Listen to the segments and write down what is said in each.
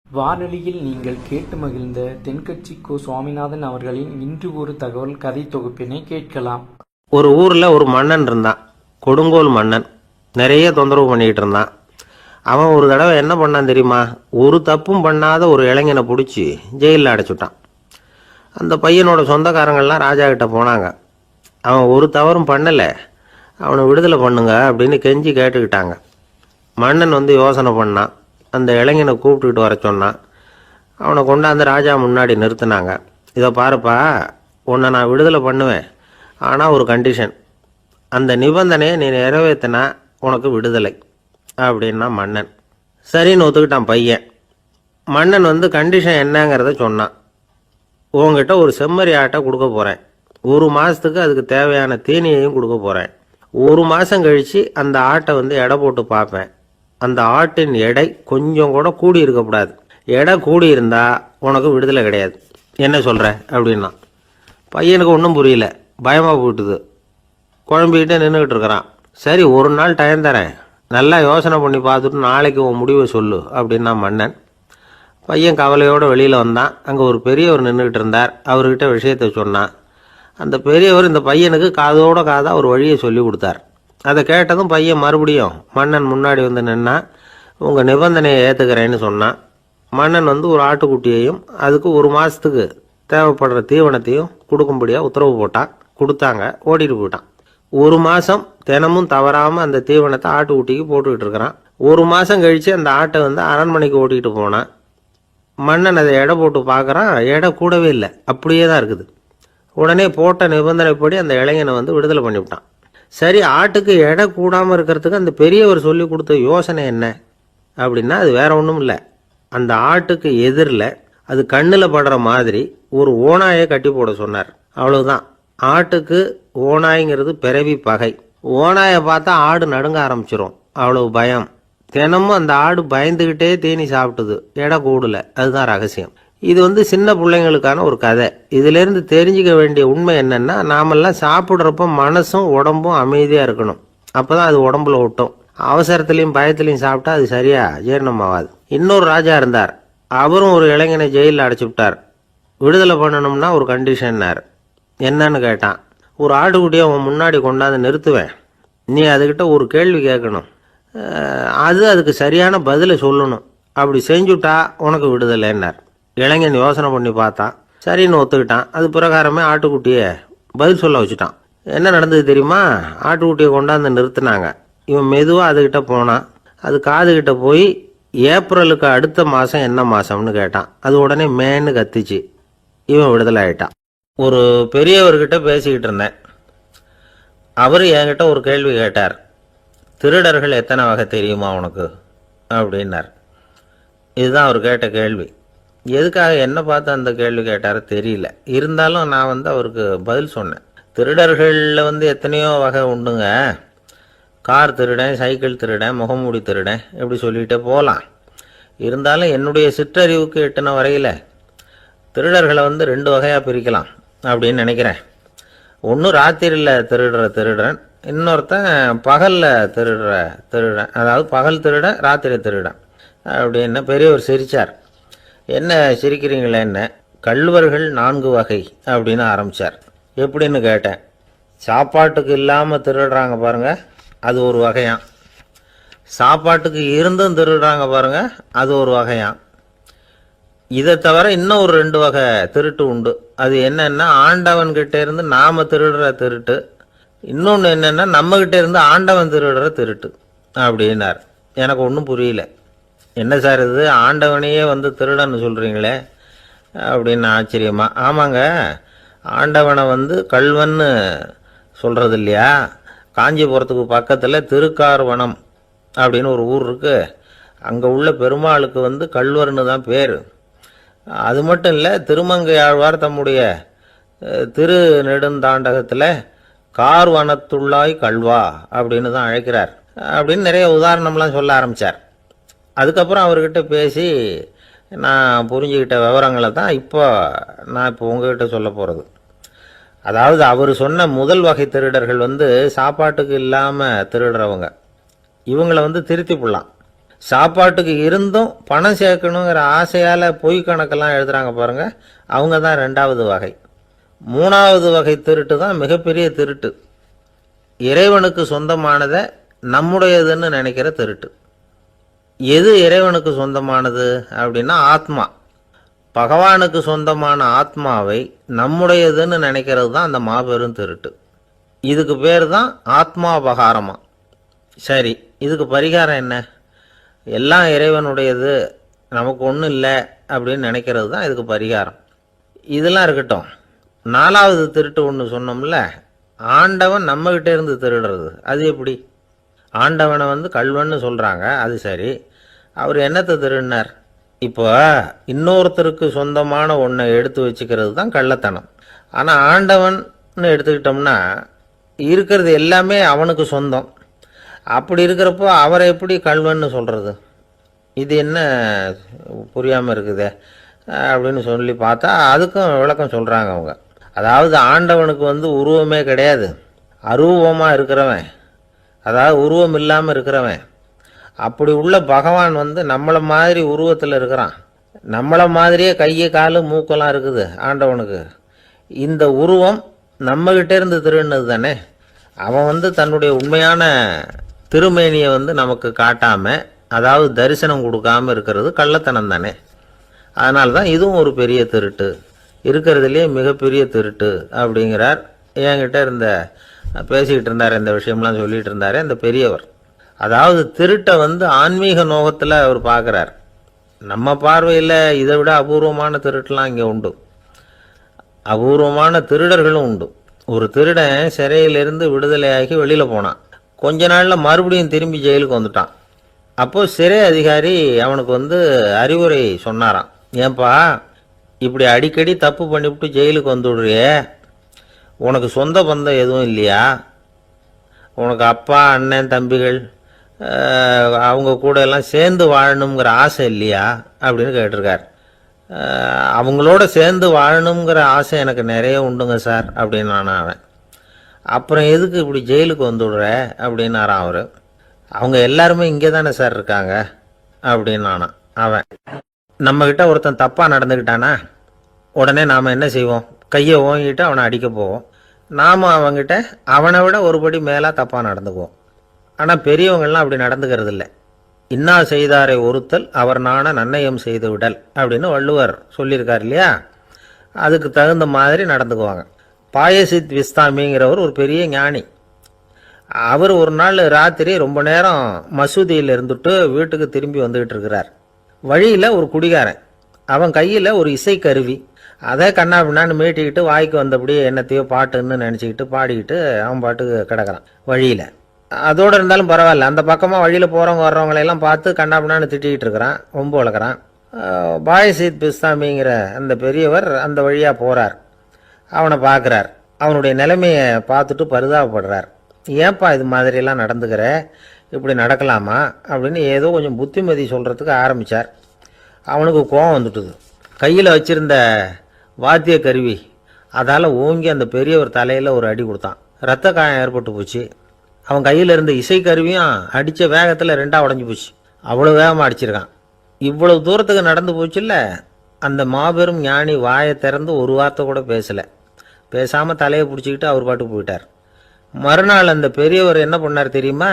வானொலியில் நீங்கள் கேட்டு மகிழ்ந்த தென்கட்சி கோ. சுவாமிநாதன் அவர்களின் இன்று ஒரு தகவல் கதை தொகுப்பினை கேட்கலாம். ஒரு ஊரில் ஒரு மன்னன் இருந்தான், கொடுங்கோல் மன்னன். நிறைய தொந்தரவு பண்ணிக்கிட்டு இருந்தான். அவன் ஒரு தடவை என்ன பண்ணான் தெரியுமா? ஒரு தப்பும் பண்ணாத ஒரு இளைஞனை பிடிச்சி ஜெயிலில் அடைச்சுட்டான். அந்த பையனோட சொந்தக்காரங்கள்லாம் ராஜா கிட்ட போனாங்க. அவன் ஒரு தவறும் பண்ணலை, அவனை விடுதலை பண்ணுங்க அப்படின்னு கெஞ்சி கேட்டுக்கிட்டாங்க. மன்னன் யோசனை பண்ணான். அந்த இளைஞனை கூப்பிட்டுக்கிட்டு வர சொன்னான். அவனை கொண்டாந்து ராஜா முன்னாடி நிறுத்தினாங்க. இதை பாருப்பா, உன்னை நான் விடுதலை பண்ணுவேன், ஆனால் ஒரு கண்டிஷன். அந்த நிபந்தனையை நீ நிறைவேற்றினா உனக்கு விடுதலை அப்படின்னா மன்னன். சரின்னு ஒத்துக்கிட்டான் பையன். மன்னன் கண்டிஷன் என்னங்கிறத சொன்னான். உங்ககிட்ட ஒரு செம்மறி ஆட்டை கொடுக்க போகிறேன். 1 மாதத்துக்கு அதுக்கு தேவையான தீனியையும் கொடுக்க போகிறேன். 1 மாதம் கழித்து அந்த ஆட்டை எடை போட்டு பார்ப்பேன். அந்த ஆட்டின் எடை கொஞ்சம் கூட கூடி இருக்கக்கூடாது. எடை கூடி இருந்தால் உனக்கு விடுதலை கிடையாது. என்ன சொல்கிற அப்படின்னா. பையனுக்கு ஒன்றும் புரியல, பயமாக போயிட்டுது. குழம்பிக்கிட்டே நின்றுக்கிட்டு இருக்கிறான். சரி, ஒரு நாள் டைம் தரேன், நல்லா யோசனை பண்ணி பார்த்துட்டு நாளைக்கு உன் முடிவை சொல்லு அப்படின்னா மன்னன். பையன் கவலையோடு வெளியில் வந்தான். அங்கே ஒரு பெரியவர் நின்றுக்கிட்டு இருந்தார். அவர்கிட்ட விஷயத்தை சொன்னான். அந்த பெரியவர் இந்த பையனுக்கு காதோட காதாக ஒரு வழியை சொல்லி கொடுத்தார். அதை கேட்டதும் பையன் மறுபடியும் மன்னன் முன்னாடி நின்னா, உங்கள் நிபந்தனையை ஏற்றுக்கிறேன்னு சொன்னான். மன்னன் ஒரு ஆட்டுக்குட்டியையும் அதுக்கு 1 மாதத்துக்கு தேவைப்படுற தீவனத்தையும் கொடுக்கும்படியாக உத்தரவு போட்டான். கொடுத்தாங்க, ஓடிட்டு போயிட்டான். 1 மாதம் தினமும் தவறாமல் அந்த தீவனத்தை ஆட்டுக்குட்டிக்கு போட்டுக்கிட்டு இருக்கிறான். 1 மாதம் கழித்து அந்த ஆட்டை அரண்மனைக்கு ஓட்டிகிட்டு போனான். மன்னன் அதை எடை போட்டு பார்க்குறான். எடை கூடவே இல்லை, அப்படியே தான் இருக்குது. உடனே போட்ட நிபந்தனைப்படி அந்த இளைஞனை விடுதலை பண்ணிவிட்டான். சரி, ஆட்டுக்கு எடை கூடாமல் இருக்கிறதுக்கு அந்த பெரியவர் சொல்லி கொடுத்த யோசனை என்ன அப்படின்னா, அது வேற ஒன்றும் இல்லை. அந்த ஆட்டுக்கு எதிரில் அது கண்ணில் படுற மாதிரி ஒரு ஓநாயை கட்டி போட சொன்னார். அவ்வளவுதான். ஆட்டுக்கு ஓநாய்ங்கிறது பிறவி பகை. ஓநாயை பார்த்தா ஆடு நடுங்க ஆரம்பிச்சிரும், அவ்வளவு பயம். தினமும் அந்த ஆடு பயந்துக்கிட்டே தீனி சாப்பிட்டுது, எடை கூடல. அதுதான் ரகசியம். இது சின்ன பிள்ளைங்களுக்கான ஒரு கதை. இதிலேருந்து தெரிஞ்சுக்க வேண்டிய உண்மை என்னன்னா, நாமெல்லாம் சாப்பிட்றப்ப மனசும் உடம்பும் அமைதியாக இருக்கணும். அப்போ தான் அது உடம்புல ஒட்டும். அவசரத்துலையும் பயத்துலையும் சாப்பிட்டா அது சரியா ஜீரணமாகாது. இன்னொரு ராஜா இருந்தார். அவரும் ஒரு இளைஞனை ஜெயிலில் அடைச்சி விட்டார். விடுதலை பண்ணணும்னா ஒரு கண்டிஷன்னார். என்னன்னு கேட்டான். ஒரு ஆட்டுக்குட்டியை அவன் முன்னாடி கொண்டாந்து நிறுத்துவேன், நீ அதுக்கிட்ட ஒரு கேள்வி கேட்கணும், அதுக்கு சரியான பதிலை சொல்லணும். அப்படி செஞ்சுட்டா உனக்கு விடுதலைன்னார். இளைஞன் யோசனை பண்ணி பார்த்தான். சரின்னு ஒத்துக்கிட்டான். அது பிரகாரமே ஆட்டுக்குட்டியை பதில் சொல்ல வச்சுட்டான். என்ன நடந்தது தெரியுமா? ஆட்டுக்குட்டியை கொண்டாந்து நிறுத்தினாங்க. இவன் மெதுவாக அதுக்கிட்ட போனான். அது காதுகிட்ட போய் ஏப்ரலுக்கு அடுத்த மாதம் என்ன மாதம்னு கேட்டான். அது உடனே மேன்னு கத்திச்சு. இவன் விடுதலை ஆகிட்டான். ஒரு பெரியவர்கிட்ட பேசிக்கிட்டு இருந்தேன். அவர் என்கிட்ட ஒரு கேள்வி கேட்டார். திருடர்கள் எத்தனை வகை தெரியுமா உனக்கு அப்படின்னார். இதுதான் அவர் கேட்ட கேள்வி. எதுக்காக என்ன பார்த்து அந்த கேள்வி கேட்டார தெரியல. இருந்தாலும் நான் அவருக்கு பதில் சொன்னேன். திருடர்களில் எத்தனையோ வகை உண்டுங்க. கார் திருடன், சைக்கிள் திருடன், முகமூடி திருடன், இப்படி சொல்லிகிட்டே போகலாம். இருந்தாலும் என்னுடைய சிற்றறிவுக்கு எட்டின வரையில் திருடர்களை 2 வகையாக பிரிக்கலாம் அப்படின்னு நினைக்கிறேன். ஒன்று ராத்திரியில் திருடுற திருடன், இன்னொருத்தன் பகலில் திருடுற திருடன். அதாவது பகல் திருடன், ராத்திரி திருடன் அப்படின்னு. பெரியவர் சிரித்தார். என்ன சிரிக்கிறீங்களே? என்ன, கள்வர்கள் 4 வகை அப்படின்னு ஆரம்பித்தார். எப்படின்னு கேட்டேன். சாப்பாட்டுக்கு இல்லாமல் திருடுறாங்க பாருங்க, அது ஒரு வகையாம். சாப்பாட்டுக்கு இருந்தும் திருடுறாங்க பாருங்க, அது ஒரு வகையாம். இதை தவிர இன்னும் ஒரு 2 வகை திருட்டு உண்டு. அது என்னன்னா, ஆண்டவன்கிட்ட இருந்து நாம திருடுற திருட்டு. இன்னொன்று என்னன்னா, நம்மகிட்ட இருந்து ஆண்டவன் திருடுற திருட்டு அப்படின்னார். எனக்கு ஒன்றும் புரியல. என்ன சார் இது, ஆண்டவனையே திருடன்னு சொல்கிறீங்களே அப்படின்னு ஆச்சரியமா. ஆமாங்க, ஆண்டவனை கல்வன்னு சொல்கிறது இல்லையா? காஞ்சிபுரத்துக்கு பக்கத்தில் திருக்கார்வனம் அப்படின்னு ஒரு ஊர் இருக்குது. அங்கே உள்ள பெருமாளுக்கு கல்வர்னு தான் பேர். அது மட்டும் இல்லை, திருமங்கையாழ்வார் தம்முடைய திரு நெடுந்தாண்டகத்தில் கார்வனத்துள்ளாய் கல்வா அப்படின்னு தான் அழைக்கிறார் அப்படின்னு நிறைய உதாரணம்லாம் சொல்ல ஆரம்பித்தார். அதுக்கப்புறம் அவர்கிட்ட பேசி நான் புரிஞ்சுக்கிட்ட விவரங்களை தான் நான் இப்போ உங்ககிட்ட சொல்ல போகிறது. அதாவது அவர் சொன்ன முதல் வகை திருடர்கள் சாப்பாட்டுக்கு இல்லாமல் திருடுறவங்க. இவங்களை திருத்தி போடலாம். சாப்பாட்டுக்கு இருந்தும் பணம் சேர்க்கணுங்கிற ஆசையால் பொய் கணக்கெல்லாம் எழுதுறாங்க பாருங்க, அவங்க தான் ரெண்டாவது வகை. மூணாவது வகை திருட்டு தான் மிகப்பெரிய திருட்டு. இறைவனுக்கு சொந்தமானதை நம்முடையதுன்னு நினைக்கிற திருட்டு. எது இறைவனுக்கு சொந்தமானது அப்படின்னா ஆத்மா. பகவானுக்கு சொந்தமான ஆத்மாவை நம்முடையதுன்னு நினைக்கிறது தான் அந்த மாபெரும் திருட்டு. இதுக்கு பேர் தான் ஆத்மாபகாரமா. சரி, இதுக்கு பரிகாரம் என்ன? எல்லாம் இறைவனுடையது, நமக்கு ஒன்றும் இல்லை அப்படின்னு நினைக்கிறது தான் இதுக்கு பரிகாரம். இதெல்லாம் இருக்கட்டும். நாலாவது திருட்டு ஒன்று சொன்னோம்ல, ஆண்டவன் நம்மகிட்ட இருந்து திருடுறது. அது எப்படி? ஆண்டவனை கல்வன்னு சொல்கிறாங்க, அது சரி. அவர் என்னத்தை திருடினார்? இப்போ இன்னொருத்தருக்கு சொந்தமான ஒன்றை எடுத்து வச்சுக்கிறது தான் கள்ளத்தனம். ஆனால் ஆண்டவன் எடுத்துக்கிட்டோம்னா இருக்கிறது எல்லாமே அவனுக்கு சொந்தம். அப்படி இருக்கிறப்போ அவரை எப்படி கல்வன்னு சொல்கிறது? இது என்ன புரியாமல் இருக்குதே அப்படின்னு சொல்லி பார்த்தா அதுக்கும் விளக்கம் சொல்கிறாங்க அவங்க. அதாவது ஆண்டவனுக்கு உருவமே கிடையாது, அரூபமாக இருக்கிறவன், அதாவது உருவம் இல்லாமல் இருக்கிறவன். அப்படி உள்ள பகவான் நம்மளை மாதிரி உருவத்தில் இருக்கிறான். நம்மளை மாதிரியே கையை காலு மூக்கெல்லாம் இருக்குது ஆண்டவனுக்கு. இந்த உருவம் நம்மகிட்ட இருந்து திருடினது தானே. அவன் தன்னுடைய உண்மையான திருமேனியை நமக்கு காட்டாமல், அதாவது தரிசனம் கொடுக்காமல் இருக்கிறது கள்ளத்தனம் தானே. அதனால தான் இதுவும் ஒரு பெரிய திருட்டு, இருக்கிறதுலே மிகப்பெரிய திருட்டு அப்படிங்கிறார். என்கிட்ட பேசிக்கிட்டு இருந்தார், இந்த விஷயம்லாம் சொல்லிகிட்டு இருந்தார் அந்த பெரியவர். அதாவது திருட்டை ஆன்மீக நோகத்தில் அவர் பார்க்குறார். நம்ம பார்வையில் இதை விட அபூர்வமான திருட்டுலாம் இங்கே உண்டு, அபூர்வமான திருடர்களும் உண்டு. ஒரு திருடன் சிறையிலிருந்து விடுதலையாகி வெளியில் போனான். கொஞ்ச நாளில் மறுபடியும் திரும்பி ஜெயிலுக்கு வந்துட்டான். அப்போது சிறை அதிகாரி அவனுக்கு அறிவுரை சொன்னாராம். ஏன்பா இப்படி அடிக்கடி தப்பு பண்ணிவிட்டு ஜெயிலுக்கு வந்துவிடுறியே, உனக்கு சொந்த பந்தம் எதுவும் இல்லையா? உனக்கு அப்பா அண்ணன் தம்பிகள் அவங்க கூட எல்லாம் சேர்ந்து வாழணுங்கிற ஆசை இல்லையா அப்படின்னு கேட்டிருக்கார். அவங்களோட சேர்ந்து வாழணுங்கிற ஆசை எனக்கு நிறைய உண்டுங்க சார் அப்படின்னு அவன். அப்புறம் எதுக்கு இப்படி ஜெயிலுக்கு வந்துவிடுற அப்படின்னாரான் அவர். அவங்க எல்லாருமே இங்கே தானே சார் இருக்காங்க அப்படின்னு அவன். நம்மக்கிட்ட ஒருத்தன் தப்பாக நடந்துக்கிட்டானா உடனே நாம் என்ன செய்வோம்? கையை ஓங்கிட்டு அவனை அடிக்க போவோம். நாம் அவங்ககிட்ட அவனை விட ஒருபடி மேலாக தப்பாக நடந்துக்குவோம். ஆனால் பெரியவங்கள்லாம் அப்படி நடந்துக்கிறது இல்லை. இன்னா செய்தாரை ஒருத்தல் அவர் நாண நன்னயம் செய்து விடல் அப்படின்னு வள்ளுவர் சொல்லியிருக்கார் இல்லையா? அதுக்கு தகுந்த மாதிரி நடந்துக்குவாங்க. பாயசித் விஸ்தாமிங்கிறவர் ஒரு பெரிய ஞானி. அவர் ஒரு நாள் ராத்திரி ரொம்ப நேரம் மசூதியில் இருந்துட்டு வீட்டுக்கு திரும்பி வந்துக்கிட்டு இருக்கிறார். வழியில் ஒரு குடிகாரன், அவன் கையில் ஒரு இசைக்கருவி, அதை கண்ணா பின்னான்னு மீட்டிக்கிட்டு வாய்க்கு வந்தபடியே என்னத்தையோ பாட்டுன்னு நினச்சிக்கிட்டு பாடிக்கிட்டு அவன் பாட்டுக்கு கிடக்கிறான் வழியில். அதோடு இருந்தாலும் பரவாயில்ல, அந்த பக்கமாக வழியில் போகிறவங்க வர்றவங்களையெல்லாம் பார்த்து கண்ணா பின்னான்னு திட்டிக்கிட்டு இருக்கிறான், ரொம்ப வளர்க்குறான். பாயசித் பிஸ்தாமிங்கிற அந்த பெரியவர் அந்த வழியாக போகிறார். அவனை பார்க்குறார். அவனுடைய நிலைமையை பார்த்துட்டு பரிதாபப்படுறார். ஏன்பா இது மாதிரியெல்லாம் நடந்துக்கிற, இப்படி நடக்கலாமா அப்படின்னு ஏதோ கொஞ்சம் புத்திமதி சொல்கிறதுக்கு ஆரம்பித்தார். அவனுக்கு கோபம் வந்துட்டுது. கையில் வச்சிருந்த வாத்திய கருவி அதால் ஓங்கி அந்த பெரியவர் தலையில் ஒரு அடி கொடுத்தான். ரத்த காயம் ஏற்பட்டு போச்சு. அவன் கையில் இருந்த இசைக்கருவியும் அடித்த வேகத்தில் ரெண்டாக உடஞ்சி போச்சு. அவ்வளோ வேகமாக அடிச்சிருக்கான். இவ்வளவு தூரத்துக்கு நடந்து போச்சுல்ல, அந்த மாபெரும் ஞானி வாயை திறந்து ஒரு வார்த்தை கூட பேசலை. பேசாமல் தலையை பிடிச்சிக்கிட்டு அவர் பாட்டுக்கு போயிட்டார். மறுநாள் அந்த பெரியவர் என்ன பண்ணார் தெரியுமா?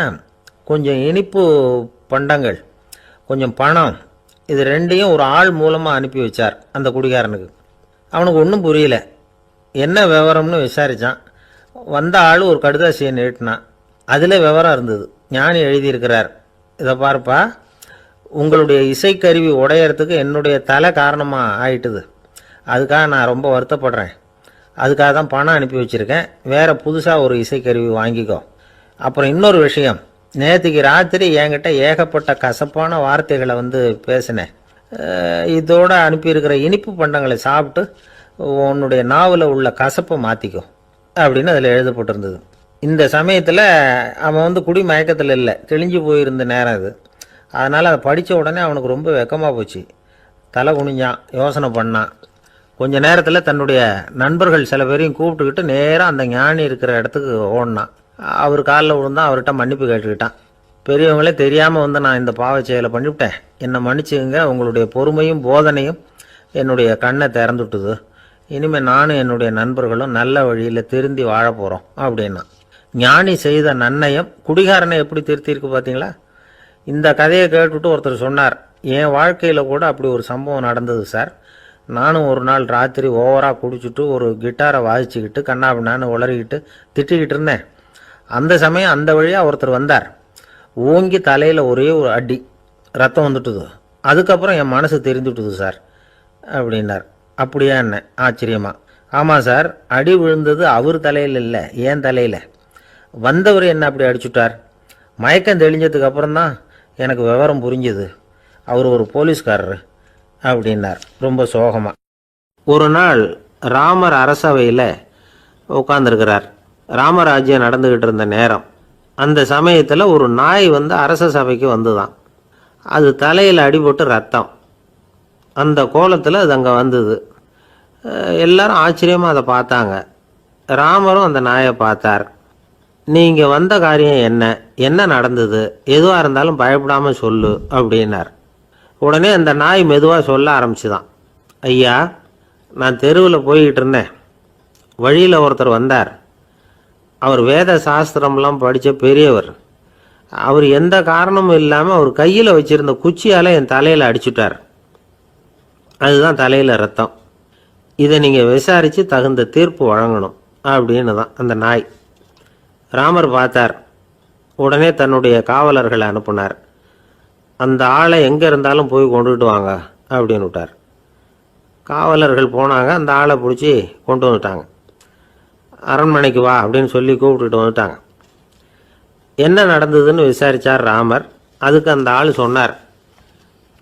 கொஞ்சம் இனிப்பு பண்டங்கள், கொஞ்சம் பணம், இது ரெண்டையும் ஒரு ஆள் மூலமாக அனுப்பி வச்சார் அந்த குடிகாரனுக்கு. அவனுக்கு ஒன்றும் புரியல. என்ன விவரம்னு விசாரித்தான். வந்த ஆள் ஒரு கடுதாசியை நீட்டினான். அதில் விவரம் இருந்தது. ஞானி எழுதியிருக்கிறார், இதை பார்ப்பா, உங்களுடைய இசைக்கருவி உடையறதுக்கு என்னுடைய தலை காரணமாக ஆயிட்டுது. அதுக்காக நான் ரொம்ப வருத்தப்படுறேன். அதுக்காக தான் பணம் அனுப்பி வச்சுருக்கேன். வேறு புதுசாக ஒரு இசைக்கருவி வாங்கிக்கோ. அப்புறம் இன்னொரு விஷயம், நேற்றுக்கு ராத்திரி என்கிட்ட ஏகப்பட்ட கசப்பான வார்த்தைகளை பேசினேன். இதோடு அனுப்பியிருக்கிற இனிப்பு பண்டங்களை சாப்பிட்டு உன்னுடைய நாவில் உள்ள கசப்பை மாற்றிக்கோ அப்படின்னு அதில் எழுதப்பட்டிருந்தது. இந்த சமயத்தில் அவன் குடி மயக்கத்தில் இல்லை, தெளிஞ்சு போயிருந்த நேரம் இது. அதனால் அதை படித்த உடனே அவனுக்கு ரொம்ப வெக்கமாக போச்சு. தலை குனிஞ்சான், யோசனை பண்ணான். கொஞ்ச நேரத்தில் தன்னுடைய நண்பர்கள் சில பேரையும் கூப்பிட்டுக்கிட்டு நேராக அந்த ஞானி இருக்கிற இடத்துக்கு ஓடினான். அவர் காலில் விழுந்தான், அவர்கிட்ட மன்னிப்பு கேட்டுக்கிட்டான். பெரியவங்களே தெரியாமல் வந்து நான் இந்த பாவச் செயலை பண்ணிவிட்டேன், என்னை மன்னிச்சுங்க. உங்களுடைய பொறுமையும் போதனையும் என்னுடைய கண்ணை திறந்துட்டுது. இனிமேல் நானும் என்னுடைய நண்பர்களும் நல்ல வழியில் திருந்தி வாழ போகிறோம் அப்படின்னா. ஞானி செய்த நன்னயம் குடிகாரனை எப்படி திருத்திருக்கு பார்த்தீங்களா? இந்த கதையை கேட்டுவிட்டு ஒருத்தர் சொன்னார், என் வாழ்க்கையில் கூட அப்படி ஒரு சம்பவம் நடந்தது சார். நானும் ஒரு நாள் ராத்திரி ஓவராக குடிச்சிட்டு ஒரு கிட்டாரை வாசிச்சுக்கிட்டு கண்ணாபின்னான்னு உளறிக்கிட்டு திட்டிக்கிட்டு இருந்தேன். அந்த சமயம் அந்த வழியாக ஒருத்தர் வந்தார். ஓங்கி தலையில் ஒரே ஒரு அடி, ரத்தம் வந்துட்டுது. அதுக்கப்புறம் என் மனசு தெரிந்துட்டுது சார் அப்படின்னார். அப்படியா என்ன ஆச்சரியமா? ஆமாம் சார், அடி விழுந்தது அவர் தலையில் இல்லை, என் தலையில். வந்தவர் என்ன அப்படி அடிச்சுட்டார். மயக்கம் தெளிஞ்சதுக்கு அப்புறம்தான் எனக்கு விவரம் புரிஞ்சுது. அவர் ஒரு போலீஸ்காரர் அப்படின்னார் ரொம்ப சோகமாக. ஒரு நாள் ராமர் அரசவையில் உட்காந்துருக்கிறார். ராமராஜ்யம் நடந்துக்கிட்டு இருந்த நேரம். அந்த சமயத்தில் ஒரு நாய் வந்து அரச சபைக்கு வந்துதான். அது தலையில் அடிபட்டு ரத்தம். அந்த கோலத்தில் அது அங்கே வந்தது. எல்லாரும் ஆச்சரியமாக அதை பார்த்தாங்க. ராமரும் அந்த நாயை பார்த்தார். நீங்கள் வந்த காரியம் என்ன, என்ன நடந்தது, எதுவாக இருந்தாலும் பயப்படாமல் சொல்லு அப்படின்னார். உடனே அந்த நாய் மெதுவாக சொல்ல ஆரம்பிச்சுதான். ஐயா, நான் தெருவில் போய்கிட்டு இருந்தேன். வழியில் ஒருத்தர் வந்தார். அவர் வேத சாஸ்திரம்லாம் படித்த பெரியவர். அவர் எந்த காரணமும் இல்லாமல் அவர் கையில் வச்சுருந்த குச்சியால் என் தலையில் அடிச்சுட்டார். அதுதான் தலையில் ரத்தம். இதை நீங்கள் விசாரித்து தகுந்த தீர்ப்பு வழங்கணும் அப்படின்னு தான் அந்த நாய். ராமர் பார்த்தார். உடனே தன்னுடைய காவலர்களை அனுப்புனார். அந்த ஆளை எங்கே இருந்தாலும் போய் கொண்டுகிட்டு வாங்க அப்படின்னு விட்டார். காவலர்கள் போனாங்க. அந்த ஆளை பிடிச்சி கொண்டு வந்துட்டாங்க. அரண்மனைக்கு வா அப்படின்னு சொல்லி கூப்பிட்டுட்டு வந்துட்டாங்க. என்ன நடந்ததுன்னு விசாரித்தார் ராமர். அதுக்கு அந்த ஆள் சொன்னார்,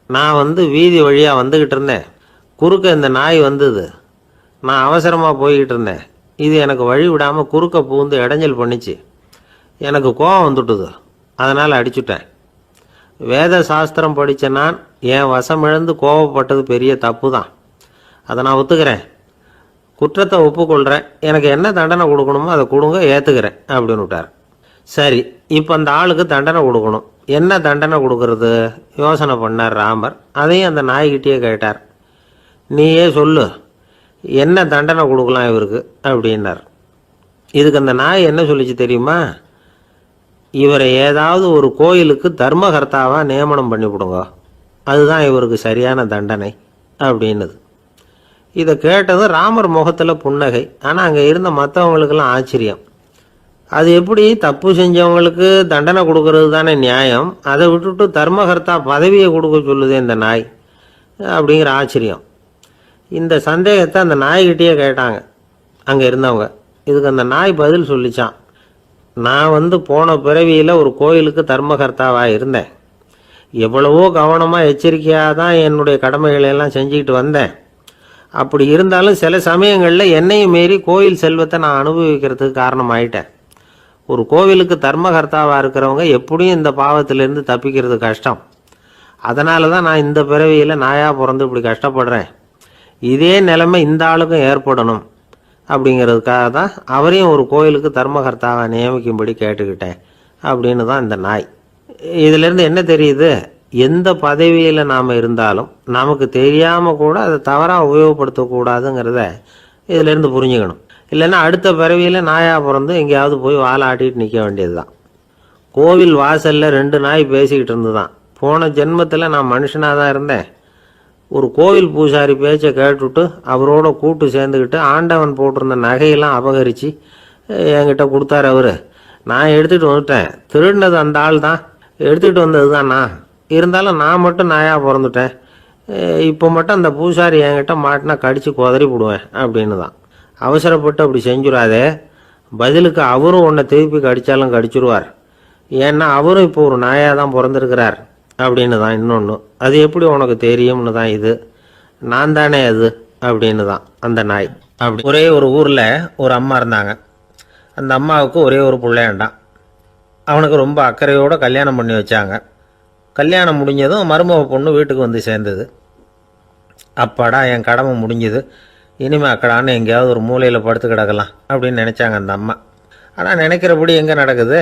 நான் வந்து வீதி வழியாக வந்துக்கிட்டு இருந்தேன். குறுக்க இந்த நாய் வந்தது. நான் அவசரமாக போய்கிட்டு இருந்தேன். இது எனக்கு வழி விடாமல் குறுக்க பூந்து இடைஞ்சல் பண்ணிச்சு. எனக்கு கோபம் வந்துட்டுது. அதனால் அடிச்சுட்டேன். வேத சாஸ்திரம் படித்த நான் என் வசம் இழந்து கோபப்பட்டது பெரிய தப்பு தான். அதை நான் ஒத்துக்கிறேன். குற்றத்தை ஒப்புக்கொள்கிறேன். எனக்கு என்ன தண்டனை கொடுக்கணுமோ அதை கொடுங்க, ஏற்றுக்கிறேன் அப்படின்னு விட்டார். சரி, இப்போ அந்த ஆளுக்கு தண்டனை கொடுக்கணும். என்ன தண்டனை கொடுக்கறது யோசனை பண்ணார் ராமர். அதையும் அந்த நாய்கிட்டே கேட்டார். நீயே சொல்லு, என்ன தண்டனை கொடுக்கலாம் இவருக்கு அப்படின்னார். இதுக்கு அந்த நாய் என்ன சொல்லிச்சு தெரியுமா? இவரை ஏதாவது ஒரு கோயிலுக்கு தர்மகர்த்தாவாக நியமனம் பண்ணிவிடுங்க, அதுதான் இவருக்கு சரியான தண்டனை அப்படின்னுது. இதை கேட்டதும் ராமர் முகத்தில் புன்னகை. ஆனால் அங்கே இருந்த மற்றவங்களுக்கெல்லாம் ஆச்சரியம். அது எப்படி தப்பு செஞ்சவங்களுக்கு தண்டனை கொடுக்கறது தானே நியாயம், அதை விட்டுட்டு தர்மகர்த்தா பதவியை கொடுக்க சொல்லுதே இந்த நாய் அப்படிங்கிற ஆச்சரியம். இந்த சந்தேகத்தை அந்த நாய்கிட்டேயே கேட்டாங்க அங்கே இருந்தவங்க. இதுக்கு அந்த நாய் பதில் சொல்லிச்சான். நான் வந்து போன பிறவியில் ஒரு கோயிலுக்கு தர்மகர்த்தாவாக இருந்தேன். எவ்வளவோ கவனமாக எச்சரிக்கையாக தான் என்னுடைய கடமைகளெல்லாம் செஞ்சுக்கிட்டு வந்தேன். அப்படி இருந்தாலும் சில சமயங்களில் என்னையும் மீறி கோயில் செல்வத்தை நான் அனுபவிக்கிறதுக்கு காரணமாயிட்டேன். ஒரு கோவிலுக்கு தர்மகர்த்தாவாக இருக்கிறவங்க எப்படியும் இந்த பாவத்திலேருந்து தப்பிக்கிறது கஷ்டம். அதனால தான் நான் இந்த பிறவியில் நாயாக பிறந்து இப்படி கஷ்டப்படுறேன். இதே நிலைமை இந்த ஆளுக்கும் ஏற்படணும் அப்படிங்கிறதுக்காக தான் அவரையும் ஒரு கோயிலுக்கு தர்மகர்த்தாவை நியமிக்கும்படி கேட்டுக்கிட்டேன் அப்படின்னு தான் இந்த நாய். இதிலேருந்து என்ன தெரியுது? எந்த பதவியில் நாம் இருந்தாலும் நமக்கு தெரியாமல் கூட அதை தவறாக உபயோகப்படுத்தக்கூடாதுங்கிறத இதிலேருந்து புரிஞ்சுக்கணும். இல்லைன்னா அடுத்த பிறவியில் நாயாக பிறந்து எங்கேயாவது போய் வாழை ஆட்டிகிட்டு நிற்க வேண்டியது தான். கோவில் வாசலில் 2 நாய் பேசிக்கிட்டு இருந்து தான், போன ஜென்மத்தில் நான் மனுஷனாக தான் இருந்தேன். ஒரு கோவில் பூசாரி பேச்சை கேட்டுவிட்டு அவரோட கூட்டு சேர்ந்துக்கிட்டு ஆண்டவன் போட்டிருந்த நகையெல்லாம் அபகரித்து என்கிட்ட கொடுத்தாரு அவர். நான் எடுத்துகிட்டு வந்துட்டேன். திருடினது அந்த ஆள் தான், எடுத்துகிட்டு வந்தது தான் நான். இருந்தாலும் நான் மட்டும் நாயாக பிறந்துட்டேன். இப்போ மட்டும் அந்த பூசாரி என்கிட்ட மாட்டினா கடித்து குதறி விடுவேன் அப்படின்னு தான். அவசரப்பட்டு அப்படி செஞ்சுடாதே. பதிலுக்கு அவரும் உன்னை திருப்பி கடித்தாலும் கடிச்சிருவார். ஏன்னா அவரும் இப்போ ஒரு நாயாக தான் பிறந்திருக்கிறார் அப்படின்னு தான் இன்னொன்று. அது எப்படி உனக்கு தெரியும்னு தான் இது. நான் தானே அது அப்படின்னு தான் அந்த நாய். அப்படி ஒரே ஒரு ஊரில் ஒரு அம்மா இருந்தாங்க. அந்த அம்மாவுக்கு ஒரே ஒரு பிள்ளையாண்டான். அவனுக்கு ரொம்ப அக்கறையோடு கல்யாணம் பண்ணி வச்சாங்க. கல்யாணம் முடிஞ்சதும் மருமக பொண்ணு வீட்டுக்கு வந்து சேர்ந்தது. அப்பாடா, என் கடமை முடிஞ்சுது, இனிமேல் அக்கடான்னு எங்கேயாவது ஒரு மூலையில் படுத்து கிடக்கலாம் அப்படின்னு நினச்சாங்க அந்த அம்மா. ஆனால் நினைக்கிறபடி எங்கே நடக்குது?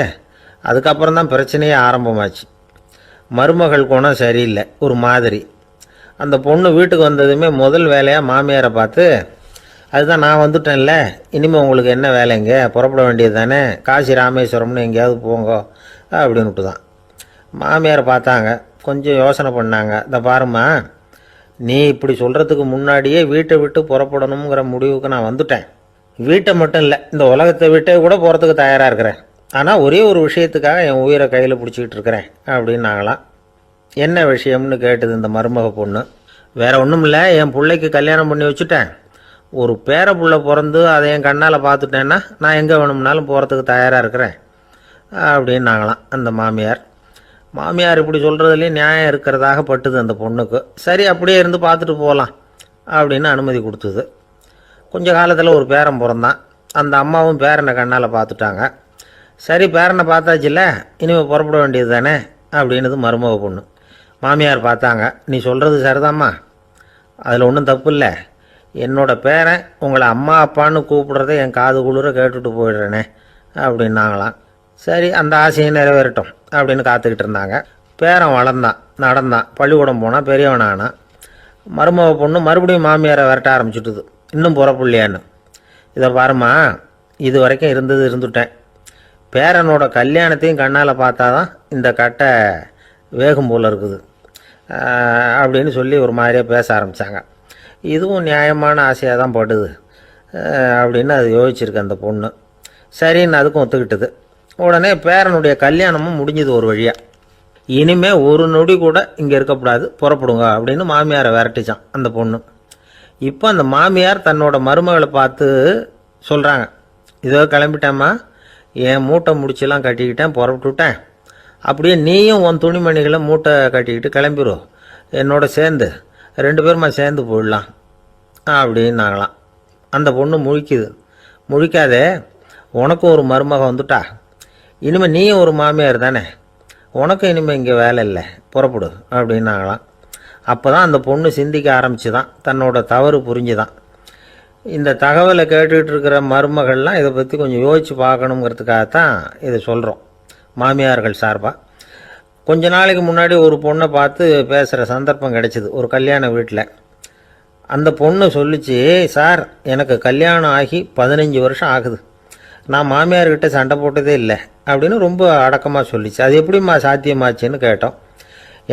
அதுக்கப்புறம் தான் பிரச்சனையே ஆரம்பமாச்சு. மருமகள் குணம் சரியில்லை, ஒரு மாதிரி. அந்த பொண்ணு வீட்டுக்கு வந்ததுமே முதல் வேலையாக மாமியாரை பார்த்து, அதுதான் நான் வந்துட்டேன்ல, இனிமேல் உங்களுக்கு என்ன வேலைங்க, புறப்பட வேண்டியது தானே, காசி ராமேஸ்வரம்னு எங்கேயாவது போங்க அப்படின்னுட்டு தான். மாமியாரை பார்த்தாங்க, கொஞ்சம் யோசனை பண்ணாங்க. இந்த பாருமா, நீ இப்படி சொல்கிறதுக்கு முன்னாடியே வீட்டை விட்டு புறப்படணுங்கிற முடிவுக்கு நான் வந்துட்டேன். வீட்டை மட்டும் இல்லை, இந்த உலகத்தை விட்டே கூட போகிறதுக்கு தயாராக இருக்கிறேன். ஆனால் ஒரே ஒரு விஷயத்துக்காக என் உயிரை கையில் பிடிச்சிக்கிட்டு இருக்கிறேன் அப்படின்னாங்களாம். என்ன விஷயம்னு கேட்டது இந்த மருமக பொண்ணு. வேற ஒன்றும் இல்லை, என் பிள்ளைக்கு கல்யாணம் பண்ணி வச்சுட்டேன். ஒரு பேர புள்ள பிறந்து அதை என் கண்ணால் பார்த்துட்டேன்னா நான் எங்கே வேணும்னாலும் போகிறதுக்கு தயாராக இருக்கிறேன் அப்படின்னாங்களாம் அந்த மாமியார். மாமியார் இப்படி சொல்கிறதுலேயும் நியாயம் இருக்கிறதாக பட்டுது அந்த பொண்ணுக்கு. சரி, அப்படியே இருந்து பார்த்துட்டு போகலாம் அப்படின்னு அனுமதி கொடுத்தது. கொஞ்ச காலத்தில் ஒரு பேரன் பிறந்தான். அந்த அம்மாவும் பேரனை கண்ணால் பார்த்துட்டாங்க. சரி, பேரனை பார்த்தாச்சுல்ல, இனிமேல் புறப்பட வேண்டியது தானே அப்படின்னது மருமக பொண்ணு. மாமியார் பார்த்தாங்க, நீ சொல்கிறது சரிதாம்மா, அதில் ஒன்றும் தப்பு இல்லை. என்னோட பேரன் உங்களை அம்மா அப்பான்னு கூப்பிடுறத என் காது குளிர கேட்டுட்டு போயிடுறேனே அப்படின்னாங்களாம். சரி, அந்த ஆசையை நிறைவேறட்டும் அப்படின்னு காத்துக்கிட்டு இருந்தாங்க. பேரன் வளர்ந்தான், நடந்தான், பள்ளிக்கூடம் போனால், பெரியவனானான். மருமக பொண்ணு மறுபடியும் மாமியாரை விரட்ட ஆரம்பிச்சுட்டுது, இன்னும் புறப்புள்ளையான்னு. இதை பாருமா, இது வரைக்கும் இருந்துட்டேன். பேரனோட கல்யாணத்தையும் கண்ணால் பார்த்தா தான் இந்த கட்டை வேகும் போல் இருக்குது அப்படின்னு சொல்லி ஒரு மாதிரியாக பேச ஆரம்பித்தாங்க. இதுவும் நியாயமான ஆசையாக தான் படுது அப்படின்னு அது யோசிச்சிருக்கு அந்த பொண்ணு. சரின்னு அதுக்கும் ஒத்துக்கிட்டது. உடனே பேரனுடைய கல்யாணமும் முடிஞ்சது ஒரு வழியாக. இனிமே ஒரு நொடி கூட இங்கே இருக்கக்கூடாது, புறப்படுங்க அப்படின்னு மாமியாரை விரட்டிச்சான் அந்த பொண்ணு. இப்போ அந்த மாமியார் தன்னோட மருமகளை பார்த்து சொல்கிறாங்க, இதோ கிளம்பிட்டேம்மா, என் மூட்டை முடிச்செல்லாம் கட்டிக்கிட்டேன், புறப்பட்டுவிட்டேன். அப்படியே நீயும் உன் துணிமணிகளை மூட்டை கட்டிக்கிட்டு கிளம்பிடும், என்னோட சேர்ந்து 2 பேருமா சேர்ந்து போயிடலாம் அப்படின்னாங்களாம். அந்த பொண்ணு முழிக்குது. முழிக்காதே, உனக்கும் ஒரு மருமக வந்துட்டா, இனிமேல் நீயும் ஒரு மாமியார் தானே, உனக்கும் இனிமேல் இங்கே வேலை இல்லை, புறப்படு அப்படின்னாங்களாம். அப்போ தான் அந்த பொண்ணு சிந்திக்க ஆரம்பிச்சுதான், தன்னோட தவறு புரிஞ்சுதான். இந்த தகவலை கேட்டுக்கிட்டு இருக்கிற மருமகள்லாம் இதை பற்றி கொஞ்சம் யோசித்து பார்க்கணுங்கிறதுக்காகத்தான் இதை சொல்கிறோம் மாமியார்கள் சார்பாக. கொஞ்ச நாளைக்கு முன்னாடி ஒரு பொண்ணை பார்த்து பேசுகிற சந்தர்ப்பம் கிடைச்சிது ஒரு கல்யாண வீட்டில். அந்த பொண்ணு சொல்லிச்சு, சார் எனக்கு கல்யாணம் ஆகி 15 வருஷம் ஆகுது, நான் மாமியார்கிட்ட சண்டை போட்டதே இல்லை அப்படின்னு ரொம்ப அடக்கமாக சொல்லிச்சு. அது எப்படிம்மா சாத்தியமாச்சுன்னு கேட்டோம்.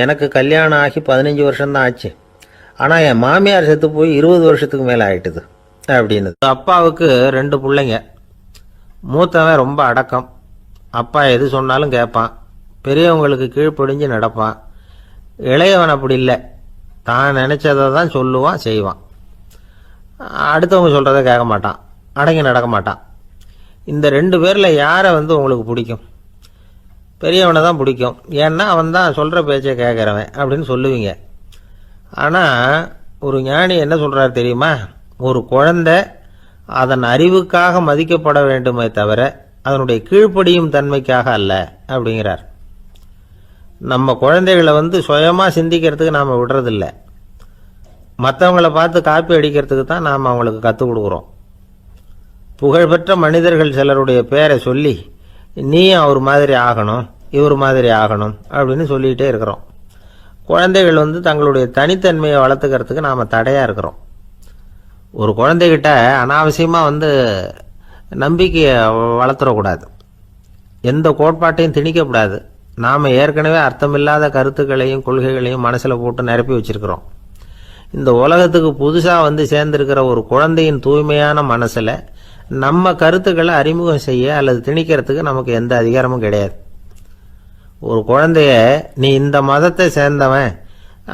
எனக்கு கல்யாணம் ஆகி 15 வருஷம்தான் ஆச்சு, ஆனால் என் மாமியார் செத்து போய் 20 வருஷத்துக்கு மேலே ஆயிட்டுது அப்படின்னு. அப்பாவுக்கு 2 பிள்ளைங்க. மூத்தவன் ரொம்ப அடக்கம், அப்பா எது சொன்னாலும் கேட்பான், பெரியவங்களுக்கு கீழ்ப்படிஞ்சு நடப்பான். இளையவன் அப்படி இல்லை, தான் நினச்சதை தான் சொல்லுவான், செய்வான். அடுத்தவங்க சொல்கிறத கேட்க மாட்டான், அடங்கி நடக்க மாட்டான். இந்த 2 பேரில் யாரை உங்களுக்கு பிடிக்கும்? பெரியவனை தான் பிடிக்கும், ஏன்னா அவன் தான் சொல்கிற பேச்சை கேட்குறவன் அப்படின்னு சொல்லுவீங்க. ஆனால் ஒரு ஞானி என்ன சொல்கிறாரு தெரியுமா? ஒரு குழந்தை அதன் அறிவுக்காக மதிக்கப்பட வேண்டுமே தவிர அதனுடைய கீழ்ப்படியும் தன்மைக்காக அல்ல அப்படிங்கிறார். நம்ம குழந்தைகளை சுயமாக சிந்திக்கிறதுக்கு நாம் விடுறதில்லை, மற்றவங்கள பார்த்து காப்பி அடிக்கிறதுக்கு தான் நாம் அவங்களுக்கு கற்றுக் கொடுக்குறோம். புகழ்பெற்ற மனிதர்கள் சிலருடைய பேரை சொல்லி நீயும் அவர் மாதிரி ஆகணும், இவர் மாதிரி ஆகணும் அப்படின்னு சொல்லிகிட்டே இருக்கிறோம். குழந்தைகள் தங்களுடைய தனித்தன்மையை வளர்த்துக்கிறதுக்கு நாம் தடையாக இருக்கிறோம். ஒரு குழந்தைகிட்ட அனாவசியமாக நம்பிக்கையை வளர்த்துடக்கூடாது, எந்த கோட்பாட்டையும் திணிக்கக்கூடாது. நாம் ஏற்கனவே அர்த்தமில்லாத கருத்துக்களையும் கொள்கைகளையும் மனசில் போட்டு நிரப்பி வச்சிருக்கிறோம். இந்த உலகத்துக்கு புதுசாக சேர்ந்திருக்கிற ஒரு குழந்தையின் தூய்மையான மனசில் நம்ம கருத்துக்களை அறிமுகம் செய்ய அல்லது திணிக்கிறதுக்கு நமக்கு எந்த அதிகாரமும் கிடையாது. ஒரு குழந்தைய நீ இந்த மதத்தை சேர்ந்தவன்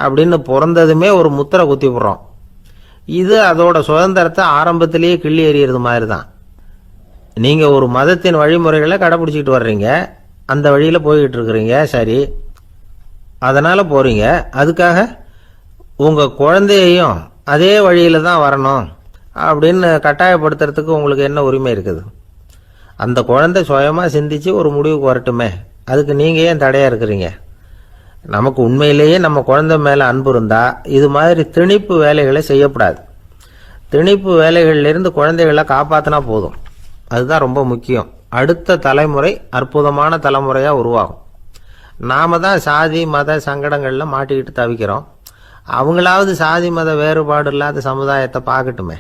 அப்படின்னு பிறந்ததுமே ஒரு முத்திரை குத்தி விடுறோம். இது அதோட சுதந்திரத்தை ஆரம்பத்திலேயே கிள்ளி எறிகிறது மாதிரி தான். நீங்கள் ஒரு மதத்தின் வழிமுறைகளை கடைப்பிடிச்சிக்கிட்டு வர்றீங்க, அந்த வழியில் போய்கிட்டு இருக்கிறீங்க, சரி, அதனால் போகிறீங்க. அதுக்காக உங்கள் குழந்தையையும் அதே வழியில் தான் வரணும் அப்படின்னு கட்டாயப்படுத்துறதுக்கு உங்களுக்கு என்ன உரிமை இருக்குது? அந்த குழந்தை சுயமாக சிந்திச்சு ஒரு முடிவுக்கு வரட்டுமே, அதுக்கு நீங்கள் ஏன் தடையாக இருக்கிறீங்க? நமக்கு உண்மையிலேயே நம்ம குழந்தை மேலே அன்பு இருந்தால் இது மாதிரி திணிப்பு வேலைகளை செய்யக்கூடாது. திணிப்பு வேலைகளிலிருந்து குழந்தைகளை காப்பாற்றினா போதும், அதுதான் ரொம்ப முக்கியம். அடுத்த தலைமுறை அற்புதமான தலைமுறையாக உருவாகும். நாம தான் சாதி மத சங்கடங்களில் மாட்டிக்கிட்டு தவிக்கிறோம். அவங்களாவது சாதி மத வேறுபாடு இல்லாத சமுதாயத்தை பார்க்கட்டுமே,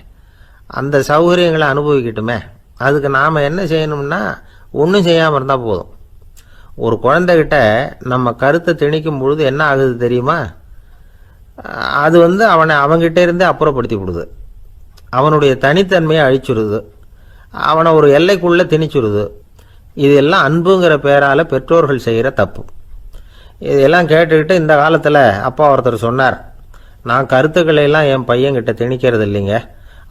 அந்த சௌகரியங்களை அனுபவிக்கட்டுமே. அதுக்கு நாம் என்ன செய்யணும்னா ஒன்றும் செய்யாமல் இருந்தால் போதும். ஒரு குழந்தைகிட்ட நம்ம கருத்தை திணிக்கும் பொழுது என்ன ஆகுது தெரியுமா? அது அவனை அவங்கிட்ட இருந்தே அப்புறப்படுத்தி விடுது. அவனுடைய தனித்தன்மையை அழிச்சுடுது. அவனை ஒரு எல்லைக்குள்ளே திணிச்சுடுது. இதெல்லாம் அன்புங்கிற பேரால் பெற்றோர்கள் செய்கிற தப்பு. இதெல்லாம் கேட்டுக்கிட்டு இந்த காலத்தில் அப்பா ஒருத்தர் சொன்னார், நான் கருத்துக்களை எல்லாம் என் பையன்கிட்ட திணிக்கிறது இல்லைங்க,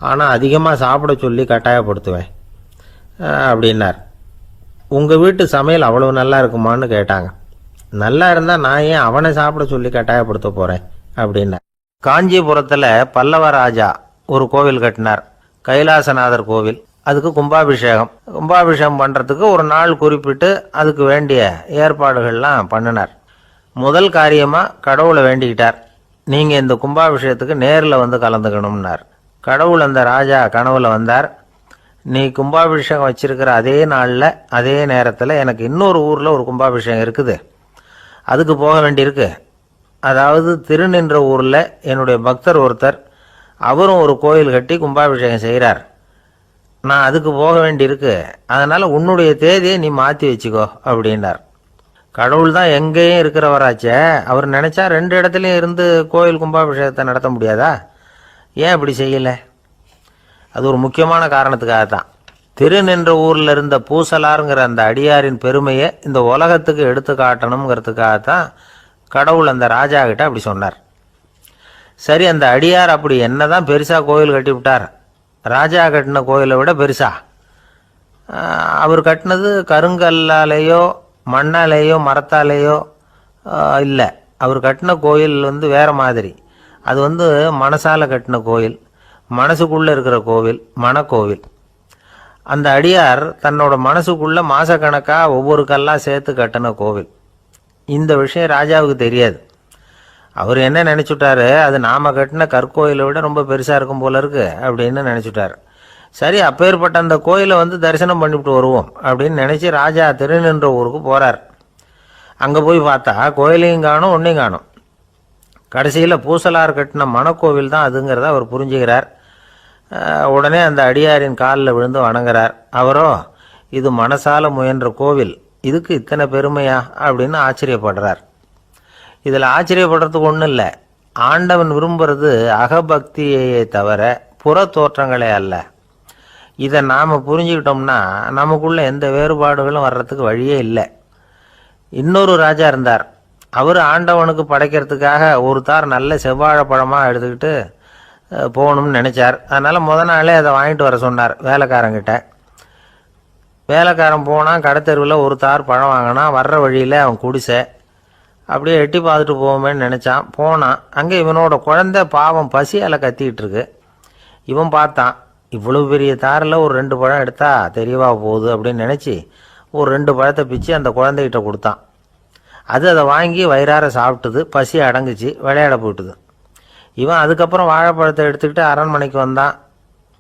ஆனால் அதிகமாக சாப்பிட சொல்லி கட்டாயப்படுத்துவேன் அப்படின்னார். உங்கள் வீட்டு சமையல் அவ்வளவு நல்லா இருக்குமான்னு கேட்டாங்க. நல்லா இருந்தால் நான் ஏன் அவனை சாப்பிட சொல்லி கட்டாயப்படுத்த போகிறேன் அப்படின்னார். காஞ்சிபுரத்தில் பல்லவ ராஜா ஒரு கோவில் கட்டினார், கைலாசநாதர் கோவில். அதுக்கு கும்பாபிஷேகம் பண்ணுறதுக்கு ஒரு நாள் குறிப்பிட்டு அதுக்கு வேண்டிய ஏற்பாடுகள்லாம் பண்ணினார். முதல் காரியமாக கடவுளை வேண்டிக்கிட்டார், நீங்கள் இந்த கும்பாபிஷேகத்துக்கு நேரில் வந்து கலந்துக்கணும்னார். கடவுள் அந்த ராஜா கனவுல வந்தார். நீ கும்பாபிஷேகம் வச்சிருக்கிற அதே நாளில் அதே நேரத்தில் எனக்கு இன்னொரு ஊரில் ஒரு கும்பாபிஷேகம் இருக்குது, அதுக்கு போக வேண்டியிருக்கு. அதாவது திருநின்ற ஊரில் என்னுடைய பக்தர் ஒருத்தர், அவரும் ஒரு கோயில் கட்டி கும்பாபிஷேகம் செய்கிறார். நான் அதுக்கு போக வேண்டியிருக்கு, அதனால் உன்னுடைய தேதியை நீ மாற்றி வச்சுக்கோ அப்படின்னார். கடவுள் தான் எங்கேயும் இருக்கிறவராச்சே, அவர் நினச்சா 2 இடத்துலையும் இருந்து கோயில் கும்பாபிஷேகத்தை நடத்த முடியாதா? ஏன் அப்படி செய்யலை? அது ஒரு முக்கியமான காரணத்துக்காகத்தான். திருநின்ற ஊரில் இருந்த பூசலாருங்கிற அந்த அடியாரின் பெருமையை இந்த உலகத்துக்கு எடுத்து காட்டணுங்கிறதுக்காகத்தான் கடவுள் அந்த ராஜா கிட்ட அப்படி சொன்னார். சரி, அந்த அடியார் அப்படி என்னதான் பெருசாக கோயில் கட்டி விட்டார்? ராஜா கட்டின கோயிலை விட பெருசா? அவர் கட்டினது கருங்கல்லாலேயோ மண்ணாலேயோ மரத்தாலேயோ இல்லை. அவர் கட்டின கோயில் வேற மாதிரி. அது மனசால கட்டின கோயில், மனசுக்குள்ளே இருக்கிற கோவில், மனக்கோவில். அந்த அடியார் தன்னோட மனசுக்குள்ளே மாசக்கணக்காக ஒவ்வொரு கல்லாக சேர்த்து கட்டின கோவில். இந்த விஷயம் ராஜாவுக்கு தெரியாது. அவர் என்ன நினச்சுட்டாரு, அது நாம் கட்டின கற்கோயிலை விட ரொம்ப பெருசாக இருக்கும் போல இருக்கு அப்படின்னு நினச்சிட்டார். சரி, அப்பேற்பட்ட அந்த கோயிலை தரிசனம் பண்ணிவிட்டு வருவோம் அப்படின்னு நினச்சி ராஜா திருநின்ற ஊருக்கு போகிறார். அங்கே போய் பார்த்தா கோயிலையும் காணும், ஒன்றையும் காணும். கடைசியில் பூசலார் கட்டின மனக்கோவில் தான் அதுங்கிறத அவர் புரிஞ்சுக்கிறார். உடனே அந்த அடியாரின் காலில் விழுந்து வணங்குறார். அவரோ, இது மனசால முயன்ற கோவில், இதுக்கு இத்தனை பெருமையா அப்படின்னு ஆச்சரியப்படுறார். இதில் ஆச்சரியப்படுறதுக்கு ஒன்றும் இல்லை. ஆண்டவன் விரும்புறது அகபக்தியையே தவிர புற தோற்றங்களே அல்ல. இதை நாம் புரிஞ்சுக்கிட்டோம்னா நமக்குள்ள எந்த வேறுபாடுகளும் வர்றதுக்கு வழியே இல்லை. இன்னொரு ராஜா இருந்தார். அவர் ஆண்டவனுக்கு படைக்கிறதுக்காக ஒரு தார் நல்ல செவ்வாழை பழமாக எடுத்துக்கிட்டு போகணும்னு நினச்சார். அதனால் முத நாளே அதை வாங்கிட்டு வர சொன்னார் வேலைக்காரங்கிட்ட. வேலைக்காரன் போனால் கடைத்தெருவில் ஒரு தார் பழம் வாங்கினான். வர்ற வழியில் அவன் குடிசை. அப்படியே எட்டி பார்த்துட்டு போவோமேன்னு நினச்சான். போனான். அங்கே இவனோட குழந்தை பாவம் பசியால் கத்திக்கிட்டு இருக்கு. இவன் பார்த்தான், இவ்வளவு பெரிய தாரில் ஒரு 2 பழம் எடுத்தா தெரியவா போகுது அப்படின்னு நினச்சி ஒரு 2 பழத்தை பிச்சு அந்த குழந்தைகிட்ட கொடுத்தான். அது அதை வாங்கி வயிறார சாப்பிட்டுது. பசி அடங்குச்சு, விளையாட போயிட்டுது. இவன் அதுக்கப்புறம் வாழைப்பழத்தை எடுத்துக்கிட்டு அரண்மனைக்கு வந்தான்.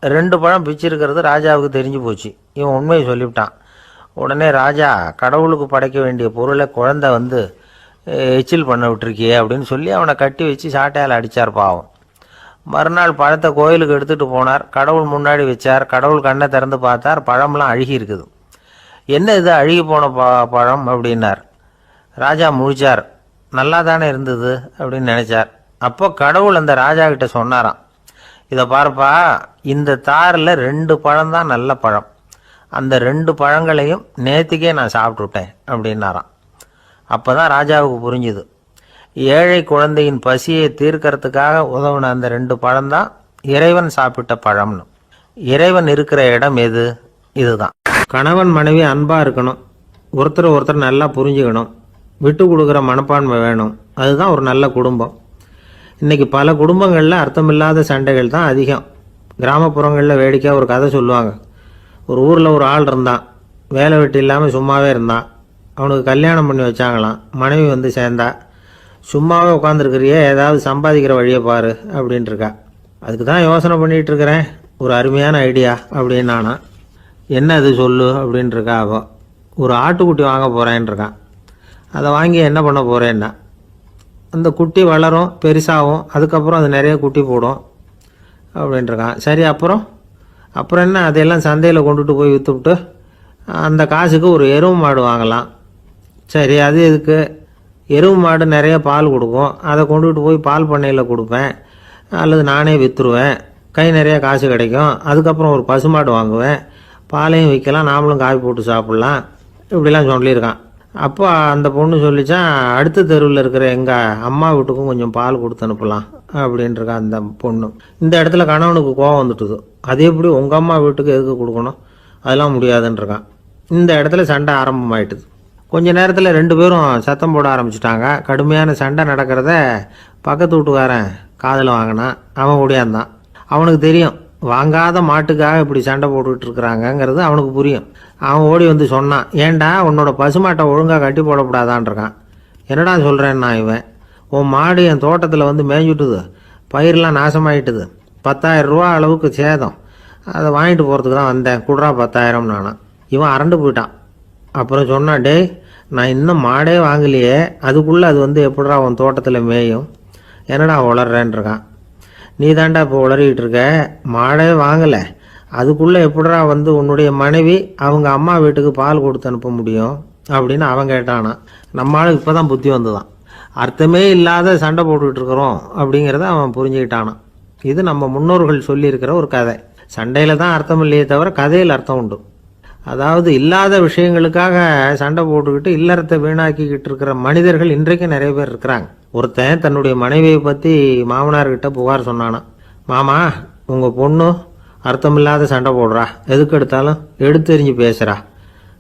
2 பழம் பிச்சிருக்கிறது ராஜாவுக்கு தெரிஞ்சு போச்சு. இவன் உண்மையை சொல்லிவிட்டான். உடனே ராஜா, கடவுளுக்கு படைக்க வேண்டிய பொருளை குழந்தை எச்சில் பண்ண விட்டுருக்கியே அப்படின்னு சொல்லி அவனை கட்டி வச்சு சாட்டையால் அடித்தார் பாவம். மறுநாள் பழத்தை கோயிலுக்கு எடுத்துகிட்டு போனார். கடவுள் முன்னாடி வச்சார். கடவுள் கண்ணை திறந்து பார்த்தார், பழம்லாம் அழுகி இருக்குது. என்ன இது அழுகி போன பழம் அப்படின்னார். ராஜா முழிச்சார். நல்லா தானே இருந்தது அப்படின்னு நினச்சார். அப்போ கடவுள் அந்த ராஜா கிட்ட சொன்னாராம், இதை பார்ப்பா, இந்த தாரில் 2 பழம் தான் நல்ல பழம், அந்த 2 பழங்களையும் நேற்றுக்கே நான் சாப்பிட்டுட்டேன் அப்படின்னாராம். அப்போ தான் ராஜாவுக்கு புரிஞ்சுது, ஏழை குழந்தையின் பசியை தீர்க்கறதுக்காக உதவுன அந்த 2 பழம்தான் இறைவன் சாப்பிட்ட பழம்னு. இறைவன் இருக்கிற இடம் எது? இதுதான். கணவன் மனைவி அன்பாக இருக்கணும், ஒருத்தர் நல்லா புரிஞ்சுக்கணும், விட்டு கொடுக்குற மனப்பான்மை வேணும். அதுதான் ஒரு நல்ல குடும்பம். இன்றைக்கி பல குடும்பங்களில் அர்த்தமில்லாத சண்டைகள் தான் அதிகம். கிராமப்புறங்களில் வேடிக்கையாக ஒரு கதை சொல்லுவாங்க. ஒரு ஊரில் ஒரு ஆள் இருந்தான், வேலை வெட்டி இல்லாமல் சும்மாவே இருந்தான். அவனுக்கு கல்யாணம் பண்ணி வச்சாங்களாம். மனைவி சேர்ந்தா. சும்மாவே உட்காந்துருக்கிறியே, ஏதாவது சம்பாதிக்கிற வழியை பாரு அப்படின்ட்டுருக்கா. அதுக்கு தான் யோசனை பண்ணிகிட்டு இருக்கிறேன், ஒரு அருமையான ஐடியா அப்படின்னு நானா. என்ன அது சொல்லு அப்படின்ட்டுருக்கா அவன். ஒரு ஆட்டுக்குட்டி வாங்க போகிறேன்ருக்கான். அதை வாங்கி என்ன பண்ண போகிறேன்னா, அந்த குட்டி வளரும், பெருசாகும், அதுக்கப்புறம் அது நிறைய குட்டி போடும் அப்படின்ட்டுருக்கான். சரி, அப்புறம் என்ன, அதையெல்லாம் சந்தையில் கொண்டுட்டு போய் விற்றுவிட்டு அந்த காசுக்கு ஒரு எருவு மாடு வாங்கலாம். சரி, அது எதுக்கு? எருவு மாடு நிறைய பால் கொடுக்கும், அதை கொண்டுகிட்டு போய் பால் பண்ணையில் கொடுப்பேன், அல்லது நானே விற்றுருவேன், கை நிறைய காசு கிடைக்கும். அதுக்கப்புறம் ஒரு பசுமாடு வாங்குவேன், பாலையும் விற்கலாம், நாமளும் காய் போட்டு சாப்பிட்லாம், இப்படிலாம் சொல்லியிருக்கான். அப்போ அந்த பொண்ணு சொல்லிச்சான், அடுத்த தெருவில் இருக்கிற எங்கள் அம்மா வீட்டுக்கும் கொஞ்சம் பால் கொடுத்து அனுப்பலாம் அப்படின்ட்டுருக்கான் அந்த பொண்ணு. இந்த இடத்துல கணவனுக்கு கோபம் வந்துட்டுது. அது எப்படி உங்கள் அம்மா வீட்டுக்கு எதுக்கு கொடுக்கணும், அதெல்லாம் முடியாதுன்றிருக்கான். இந்த இடத்துல சண்டை ஆரம்பமாயிட்டுது. கொஞ்ச நேரத்தில் 2 பேரும் சத்தம் போட ஆரம்பிச்சிட்டாங்க. கடுமையான சண்டை நடக்கிறத பக்கத்து வீட்டுக்காரன் காதில் வாங்கினான். அவன் ஓடியாந்தான். அவனுக்கு தெரியும், வாங்காத மாட்டுக்காக இப்படி சண்டை போட்டுக்கிட்டு இருக்கிறாங்கங்கிறது அவனுக்கு புரியும். அவன் ஓடி வந்து சொன்னான், ஏண்டா உன்னோட பசுமாட்டை ஒழுங்காக கட்டி போடக்கூடாதான்ருக்கான். என்னடா சொல்கிறேன்னா இவன், உன் மாடு என் தோட்டத்தில் வந்து மேய்ஞ்சுட்டுது, பயிரெலாம் நாசமாயிட்டுது, 10,000 ரூபா அளவுக்கு சேதம், அதை வாங்கிட்டு போகிறதுக்கு தான் வந்தேன், குடுறா 10,000 நானா. இவன் அரண்டு போயிட்டான். அப்புறம் சொன்னான், டேய் நான் இன்னும் மாடே வாங்கலையே, அதுக்குள்ளே அது வந்து எப்படிடா உன் தோட்டத்தில் மேயும், என்னடா உளர்றேன்ருக்கான். நீ தாண்டா இப்போ உளறிக்கிட்டு இருக்க, மாடே வாங்கலை, அதுக்குள்ளே எப்படிடா வந்து உன்னுடைய மனைவி அவங்க அம்மா வீட்டுக்கு பால் கொடுத்து அனுப்ப முடியும் அப்படின்னு அவன் கேட்டானா. நம்மளுக்கு இப்போ தான் புத்தி வந்துதான், அர்த்தமே இல்லாத சண்டை போட்டுக்கிட்டு இருக்கிறோம் அப்படிங்கிறத அவன் புரிஞ்சுக்கிட்டானான். இது நம்ம முன்னோர்கள் சொல்லியிருக்கிற ஒரு கதை. சண்டையில் தான் அர்த்தம் இல்லையே தவிர கதையில் அர்த்தம் உண்டு. அதாவது இல்லாத விஷயங்களுக்காக சண்டை போட்டுக்கிட்டு இல்லறத்தை வீணாக்கிக்கிட்டு இருக்கிற மனிதர்கள் இன்றைக்கு நிறைய பேர் இருக்கிறாங்க. ஒருத்தன் தன்னுடைய மனைவியை பற்றி மாமனார்கிட்ட புகார் சொன்னானா, மாமா உங்கள் பொண்ணு அர்த்தமில்லாத சண்டை போடுறா, எதுக்கு எடுத்தாலும் எடுத்தெறிஞ்சு பேசுகிறா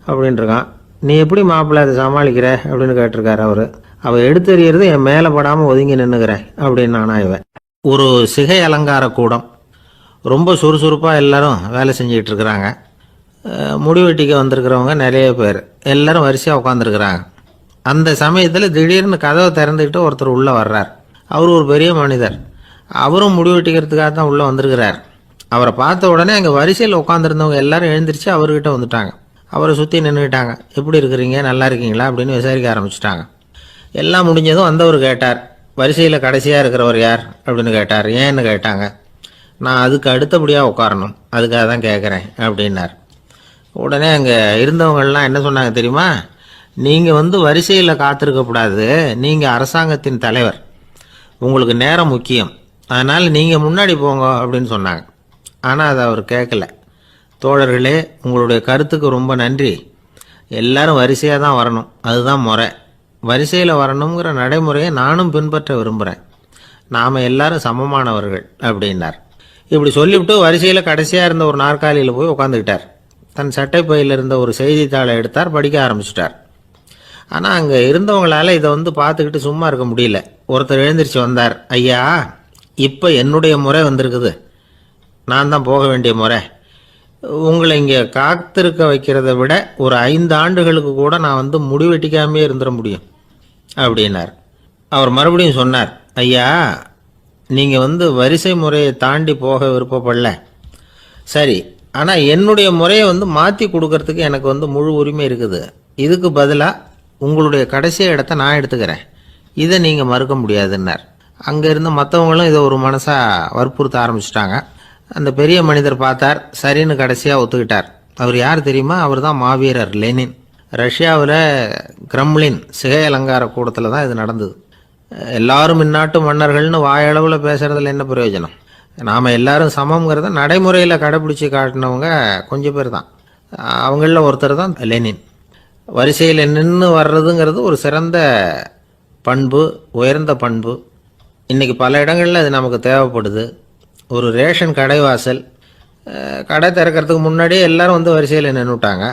அப்படின்ட்டுருக்கான். நீ எப்படி மாப்பிள்ளை அதை சமாளிக்கிற அப்படின்னு கேட்டிருக்காரு அவர். அவள் எடுத்தெறியறது என் மேலே படாமல் ஒதுங்கி நின்றுக்கிறேன் அப்படின்னு நானா இவன். ஒரு சிகை அலங்கார கூடம், ரொம்ப சுறுசுறுப்பாக எல்லாரும் வேலை செஞ்சுக்கிட்டு இருக்கிறாங்க. முடிவெட்டிக்க வந்திருக்கிறவங்க நிறைய பேர், எல்லாரும் வரிசையாக உட்காந்துருக்குறாங்க. அந்த சமயத்தில் திடீர்னு கதவை திறந்துக்கிட்டு ஒருத்தர் உள்ளே வர்றார். அவர் ஒரு பெரிய மனிதர். அவரும் முடிவெட்டிக்கிறதுக்காக தான் உள்ளே வந்திருக்கிறார். அவரை பார்த்த உடனே அங்கே வரிசையில் உட்காந்துருந்தவங்க எல்லாரும் எழுந்திரிச்சு அவர்கிட்ட வந்துட்டாங்க. அவரை சுற்றி நின்றுக்கிட்டாங்க. எப்படி இருக்கிறீங்க, நல்லா இருக்கீங்களா அப்படின்னு விசாரிக்க ஆரம்பிச்சிட்டாங்க. எல்லாம் முடிஞ்சதும் வந்தவர் கேட்டார், வரிசையில் கடைசியாக இருக்கிறவர் யார் அப்படின்னு கேட்டார். ஏன்னு கேட்டாங்க. நான் அதுக்கு அடுத்தபடியாக உட்காரணும், அதுக்காக தான் கேட்குறேன் அப்படின்னார். உடனே அங்கே இருந்தவங்கள்லாம் என்ன சொன்னாங்க தெரியுமா, நீங்கள் வந்து வரிசையில் காத்திருக்கக்கூடாது, நீங்கள் அரசாங்கத்தின் தலைவர், உங்களுக்கு நேரம் முக்கியம், அதனால் நீங்கள் முன்னாடி போங்க அப்படின்னு சொன்னாங்க. ஆனால் அதை அவர் கேட்கல. தோழர்களே, உங்களுடைய கருத்துக்கு ரொம்ப நன்றி, எல்லாரும் வரிசையாக தான் வரணும், அதுதான் முறை, வரிசையில் வரணுங்கிற நடைமுறையை நானும் பின்பற்ற விரும்புகிறேன், நாம் எல்லாரும் சமமானவர்கள் அப்படின்னார். இப்படி சொல்லிவிட்டு வரிசையில் கடைசியாக இருந்த ஒரு நாற்காலியில் போய் உட்காந்துக்கிட்டார். தன் சட்டை பையில் இருந்த ஒரு செய்தித்தாளை எடுத்தார், படிக்க ஆரம்பிச்சிட்டார். ஆனால் அங்கே இருந்தவங்களால இதை வந்து பார்த்துக்கிட்டு சும்மா இருக்க முடியல. ஒருத்தர் எழுந்திரிச்சு வந்தார். ஐயா, இப்போ என்னுடைய முறை வந்திருக்குது, நான் தான் போக வேண்டிய முறை, உங்களை இங்கே காத்திருக்க வைக்கிறத விட ஒரு 5 ஆண்டுகளுக்கு கூட நான் வந்து முடிவெட்டிக்காமே இருந்துட முடியும் அப்படின்னார். அவர் மறுபடியும் சொன்னார், ஐயா நீங்கள் வந்து வரிசை முறையை தாண்டி போக விருப்பப்படல, சரி, ஆனால் என்னுடைய முறையை வந்து மாற்றி கொடுக்கறதுக்கு எனக்கு வந்து முழு உரிமை இருக்குது, இதுக்கு பதிலாக உங்களுடைய கடைசி இடத்த நான் எடுத்துக்கிறேன், இதை நீங்கள் மறுக்க முடியாதுன்னார். அங்கே இருந்த மற்றவங்களும் இதை ஒரு மனசாக வற்புறுத்த ஆரம்பிச்சிட்டாங்க. அந்த பெரிய மனிதர் பார்த்தார், சரின்னு கடைசியாக ஒத்துக்கிட்டார். அவர் யார் தெரியுமா, அவர் தான் மாவீரர் லெனின். ரஷ்யாவில் கிரெம்ளின் சிகை அலங்கார கூடத்தில் தான் இது நடந்தது. எல்லாரும் இந்நாட்டு மன்னர்கள்னு வாயளவில் பேசுகிறதுல என்ன பிரயோஜனம், நாம் எல்லாரும் சமங்கிறத நடைமுறையில் கடைப்பிடிச்சி காட்டினவங்க கொஞ்சம் பேர் தான். அவங்களில் ஒருத்தர் தான் லெனின். வரிசையில் நின்று வர்றதுங்கிறது ஒரு சிறந்த பண்பு, உயர்ந்த பண்பு. இன்றைக்கி பல இடங்களில் அது நமக்கு தேவைப்படுது. ஒரு ரேஷன் கடைவாசல், கடை திறக்கிறதுக்கு முன்னாடியே எல்லாரும் வந்து வரிசையில் நின்றுட்டாங்க.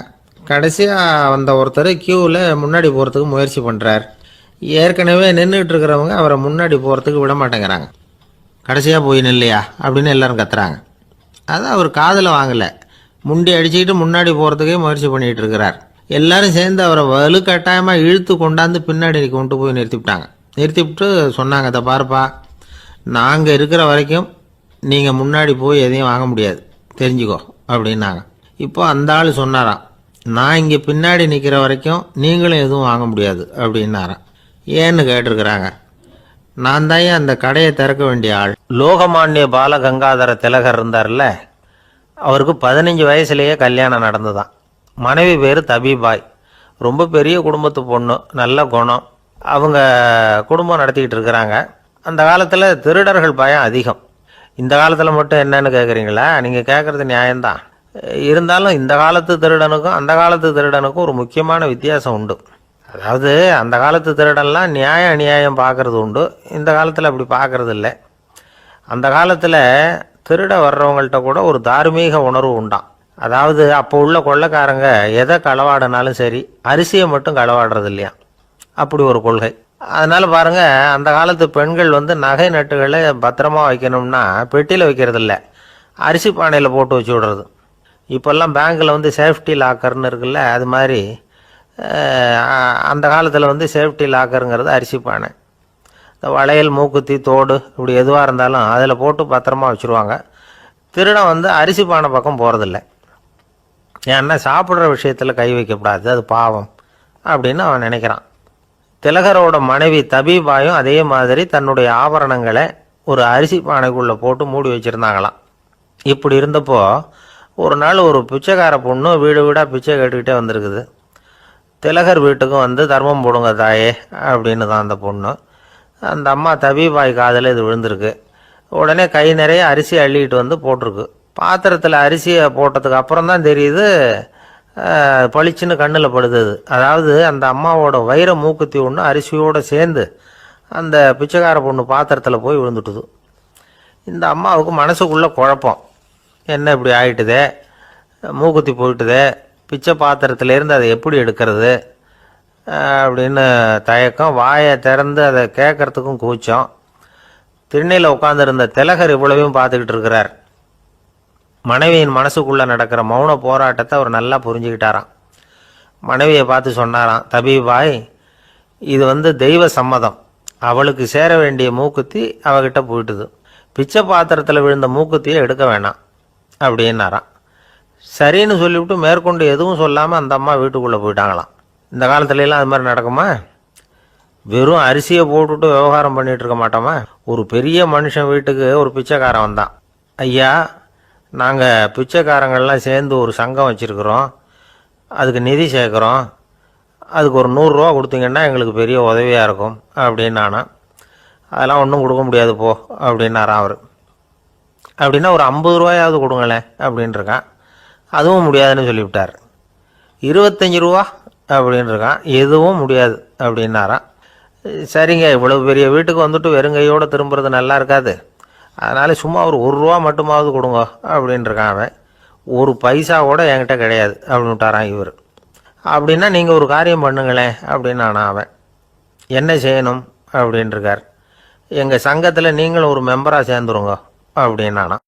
கடைசியாக வந்த ஒருத்தர் க்யூவில் முன்னாடி போகிறதுக்கு முயற்சி பண்ணுறார். ஏற்கனவே நின்றுட்டு இருக்கிறவங்க அவரை முன்னாடி போகிறதுக்கு விட மாட்டேங்கிறாங்க. கடைசியாக போய் நில்லையா அப்படின்னு எல்லாரும் கத்துறாங்க. அதை அவர் காதில் வாங்கலை, முண்டி அடிச்சுக்கிட்டு முன்னாடி போகிறதுக்கே முயற்சி பண்ணிகிட்டு இருக்கிறார். எல்லாரும் சேர்ந்து அவரை வலுக்கட்டாயமாக இழுத்து கொண்டாந்து பின்னாடி கொண்டு போய் நிறுத்திவிட்டாங்க. நிறுத்திவிட்டு சொன்னாங்க, அதை பாருப்பா, நாங்கள் இருக்கிற வரைக்கும் நீங்கள் முன்னாடி போய் எதையும் வாங்க முடியாது, தெரிஞ்சுக்கோ அப்படின்னாங்க. இப்போ அந்த ஆள் சொன்னாராம், நான் இங்கே பின்னாடி நிற்கிற வரைக்கும் நீங்களும் எதுவும் வாங்க முடியாது அப்படின்னாராம். ஏன்னு கேட்டிருக்கிறாங்க. நான் தான் அந்த கடையை திறக்க வேண்டிய ஆள். லோகமானிய பாலகங்காதர திலகர் இருந்தார்ல, அவருக்கு 15 வயசுலேயே கல்யாணம் நடந்துதான். மனைவி பேர் தபிபாய். ரொம்ப பெரிய குடும்பத்து பொண்ணு, நல்ல குணம். அவங்க குடும்பம் நடத்திக்கிட்டு இருக்கிறாங்க. அந்த காலத்தில் திருடர்கள் பயம் அதிகம். இந்த காலத்தில் மட்டும் என்னன்னு கேட்குறீங்களா? நீங்கள் கேட்குறது நியாயம்தான். இருந்தாலும் இந்த காலத்து திருடனுக்கும் அந்த காலத்து திருடனுக்கும் ஒரு முக்கியமான வித்தியாசம் உண்டு. அதாவது அந்த காலத்து திருடன்லாம் நியாயம் அநியாயம் பார்க்கறது உண்டு, இந்த காலத்தில் அப்படி பார்க்கறது இல்லை. அந்த காலத்தில் திருட வர்றவங்கள்ட்ட கூட ஒரு தார்மீக உணர்வு உண்டாம். அதாவது அப்போ உள்ள கொள்ளைக்காரங்க எதை களவாடினாலும் சரி, அரிசியை மட்டும் களவாடுறது இல்லையா, அப்படி ஒரு கொள்கை. அதனால பாருங்க, அந்த காலத்து பெண்கள் நகை நட்டுகளை பத்திரமா வைக்கணும்னா பெட்டியில் வைக்கிறது இல்லை, அரிசி பானையில் போட்டு வச்சு விடுறது. இப்போல்லாம் பேங்க்கில் சேஃப்டி லாக்கர்னு இருக்குல்ல, அது மாதிரி அந்த காலத்தில் சேஃப்டி லாக்கருங்கிறது அரிசி பானை. இந்த வளையல், மூக்குத்தி, தோடு இப்படி எதுவாக இருந்தாலும் அதில் போட்டு பத்திரமா வச்சுருவாங்க. திருடன் அரிசி பானை பக்கம் போகிறதில்ல. ஏன்னா சாப்பிட்ற விஷயத்தில் கை வைக்கக்கூடாது, அது பாவம் அப்படின்னு அவன் நினைக்கிறான். திலகரோட மனைவி தபிபாயும் அதே மாதிரி தன்னுடைய ஆபரணங்களை ஒரு அரிசி பானைக்குள்ளே போட்டு மூடி வச்சுருந்தாங்களாம். இப்படி இருந்தப்போ ஒரு நாள் ஒரு பிச்சைக்கார பொண்ணு வீடு வீடாக பிச்சை கேட்டுக்கிட்டே வந்திருக்குது. திலகர் வீட்டுக்கும் தர்மம் போடுங்க தாயே அப்படின்னு தான் அந்த பொண்ணு. அந்த அம்மா தபிபாய் காதில் இது விழுந்திருக்கு. உடனே கை நிறைய அரிசி அள்ளிக்கிட்டு போட்டிருக்கு. பாத்திரத்தில் அரிசியை போட்டதுக்கு அப்புறம் தான் தெரியுது, பளிச்சுன்னு கண்ணில் படுது. அதாவது அந்த அம்மாவோட வைர மூக்குத்தி ஒன்று அரிசியோடு சேர்ந்து அந்த பிச்சைக்கார பொண்ணு பாத்திரத்தில் போய் விழுந்துட்டுது. இந்த அம்மாவுக்கு மனசுக்குள்ளே குழப்பம், என்ன இப்படி ஆகிட்டுதே, மூக்குத்தி போயிட்டுதே, பிச்சை பாத்திரத்திலேருந்து அதை எப்படி எடுக்கிறது அப்படின்னு தயக்கம். வாயை திறந்து அதை கேட்கறதுக்கும் கூச்சம். திண்ணையில் உட்காந்துருந்த திலகர் இவ்வளவையும் பார்த்துக்கிட்டு இருக்கிறார். மனைவியின் மனசுக்குள்ளே நடக்கிற மௌன போராட்டத்தை அவர் நல்லா புரிஞ்சுக்கிட்டாராம். மனைவியை பார்த்து சொன்னாராம், தபிபாய், இது தெய்வ சம்மதம். அவளுக்கு சேர வேண்டிய மூக்குத்தி அவகிட்ட போயிட்டுது. பிச்சை பாத்திரத்தில் விழுந்த மூக்குத்தியை எடுக்க வேணாம் அப்படின்னாராம். சரின்னு சொல்லிவிட்டு மேற்கொண்டு எதுவும் சொல்லாமல் அந்த அம்மா வீட்டுக்குள்ளே போயிட்டாங்களாம். இந்த காலத்துலலாம் அது மாதிரி நடக்குமா? வெறும் அரிசியை போட்டுட்டு விவகாரம் பண்ணிகிட்டு இருக்க மாட்டோமா? ஒரு பெரிய மனுஷன் வீட்டுக்கு ஒரு பிச்சைக்காரன் வந்தான். ஐயா, நாங்கள் பிச்சைக்காரங்கள்லாம் சேர்ந்து ஒரு சங்கம் வச்சுருக்குறோம், அதுக்கு நிதி சேர்க்குறோம், அதுக்கு ஒரு 100 ரூபா கொடுத்தீங்கன்னா எங்களுக்கு பெரிய உதவியாக இருக்கும் அப்படின்னானா. அதெல்லாம் ஒன்றும் கொடுக்க முடியாது போ அப்படின்னாரான் அவர். அப்படின்னா ஒரு 50 ரூபாயாவது கொடுங்களேன் அப்படின்ட்டுருக்கான். அதுவும் முடியாதுன்னு சொல்லிவிட்டார். 25 ரூபா அப்படின்னு இருக்கான். எதுவும் முடியாது அப்படின்னாரான். சரிங்க, இவ்வளவு பெரிய வீட்டுக்கு வெறுங்கையோடு திரும்புறது நல்லா இருக்காது, அதனால சும்மா ஒரு 1 ரூபா மட்டுமாவது கொடுங்க அப்படின்னு இருக்கான் அவன். 1 பைசா கூட என்கிட்ட கிடையாது அப்படின்னு விட்டாரான் இவர். அப்படின்னா நீங்கள் ஒரு காரியம் பண்ணுங்களேன் அப்படின்னானா அவன். என்ன செய்யணும் அப்படின்ட்டுருக்கார். எங்கள் சங்கத்தில் நீங்களும் ஒரு மெம்பராக சேர்ந்துருங்க அப்படின்னானா.